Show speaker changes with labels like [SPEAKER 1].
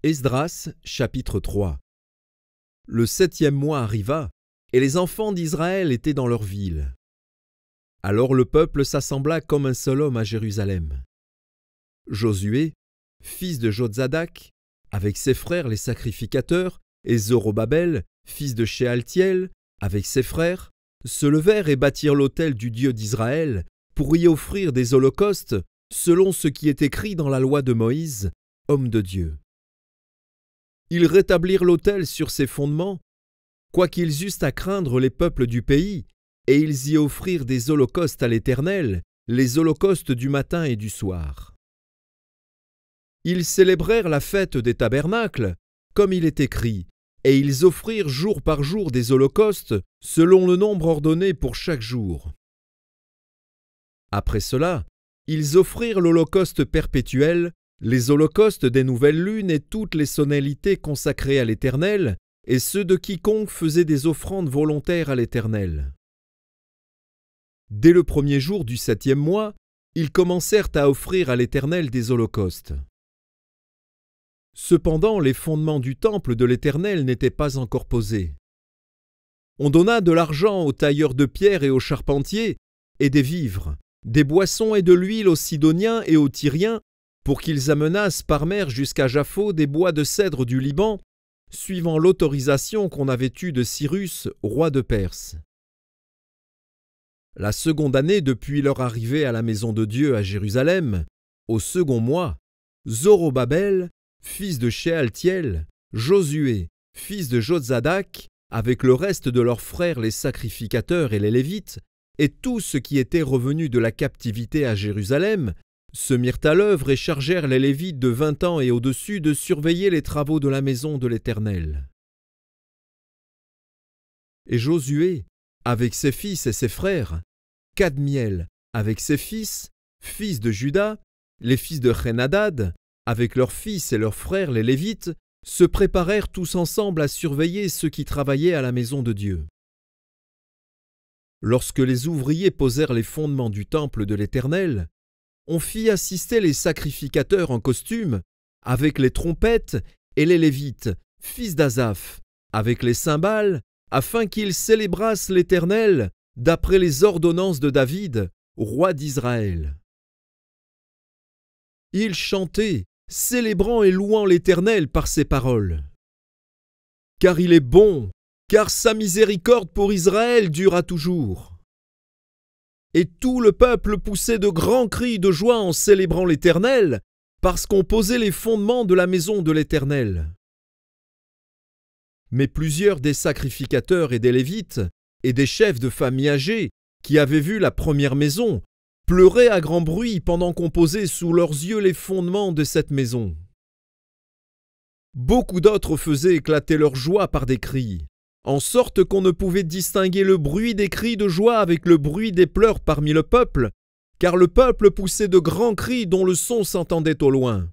[SPEAKER 1] Esdras, chapitre 3. Le 7e mois arriva, et les enfants d'Israël étaient dans leur ville. Alors le peuple s'assembla comme un seul homme à Jérusalem. Josué, fils de Jotzadak, avec ses frères les sacrificateurs, et Zorobabel, fils de Shealtiel, avec ses frères, se levèrent et bâtirent l'autel du Dieu d'Israël pour y offrir des holocaustes selon ce qui est écrit dans la loi de Moïse, homme de Dieu. Ils rétablirent l'autel sur ses fondements, quoiqu'ils eussent à craindre les peuples du pays, et ils y offrirent des holocaustes à l'Éternel, les holocaustes du matin et du soir. Ils célébrèrent la fête des tabernacles, comme il est écrit, et ils offrirent jour par jour des holocaustes, selon le nombre ordonné pour chaque jour. Après cela, ils offrirent l'holocauste perpétuel, les holocaustes des nouvelles lunes et toutes les sonnélités consacrées à l'Éternel, et ceux de quiconque faisait des offrandes volontaires à l'Éternel. Dès le premier jour du 7e mois, ils commencèrent à offrir à l'Éternel des holocaustes. Cependant, les fondements du temple de l'Éternel n'étaient pas encore posés. On donna de l'argent aux tailleurs de pierre et aux charpentiers, et des vivres, des boissons et de l'huile aux Sidoniens et aux Tyriens, pour qu'ils amenassent par mer jusqu'à Japhos des bois de cèdre du Liban, suivant l'autorisation qu'on avait eue de Cyrus, roi de Perse. La seconde année depuis leur arrivée à la maison de Dieu à Jérusalem, au second mois, Zorobabel, fils de Shealtiel, Josué, fils de Jotzadak, avec le reste de leurs frères les sacrificateurs et les Lévites, et tous ceux qui étaient revenus de la captivité à Jérusalem, se mirent à l'œuvre et chargèrent les Lévites de 20 ans et au-dessus de surveiller les travaux de la maison de l'Éternel. Et Josué, avec ses fils et ses frères, Kadmiel, avec ses fils de Juda, les fils de Chénadad, avec leurs fils et leurs frères les Lévites, se préparèrent tous ensemble à surveiller ceux qui travaillaient à la maison de Dieu. Lorsque les ouvriers posèrent les fondements du temple de l'Éternel, on fit assister les sacrificateurs en costume, avec les trompettes, et les Lévites, fils d'Asaph, avec les cymbales, afin qu'ils célébrassent l'Éternel d'après les ordonnances de David, roi d'Israël. Ils chantaient, célébrant et louant l'Éternel par ses paroles. Car il est bon, car sa miséricorde pour Israël durera toujours. Et tout le peuple poussait de grands cris de joie en célébrant l'Éternel, parce qu'on posait les fondements de la maison de l'Éternel. Mais plusieurs des sacrificateurs et des Lévites, et des chefs de famille âgés, qui avaient vu la première maison, pleuraient à grand bruit pendant qu'on posait sous leurs yeux les fondements de cette maison. Beaucoup d'autres faisaient éclater leur joie par des cris, en sorte qu'on ne pouvait distinguer le bruit des cris de joie avec le bruit des pleurs parmi le peuple, car le peuple poussait de grands cris dont le son s'entendait au loin.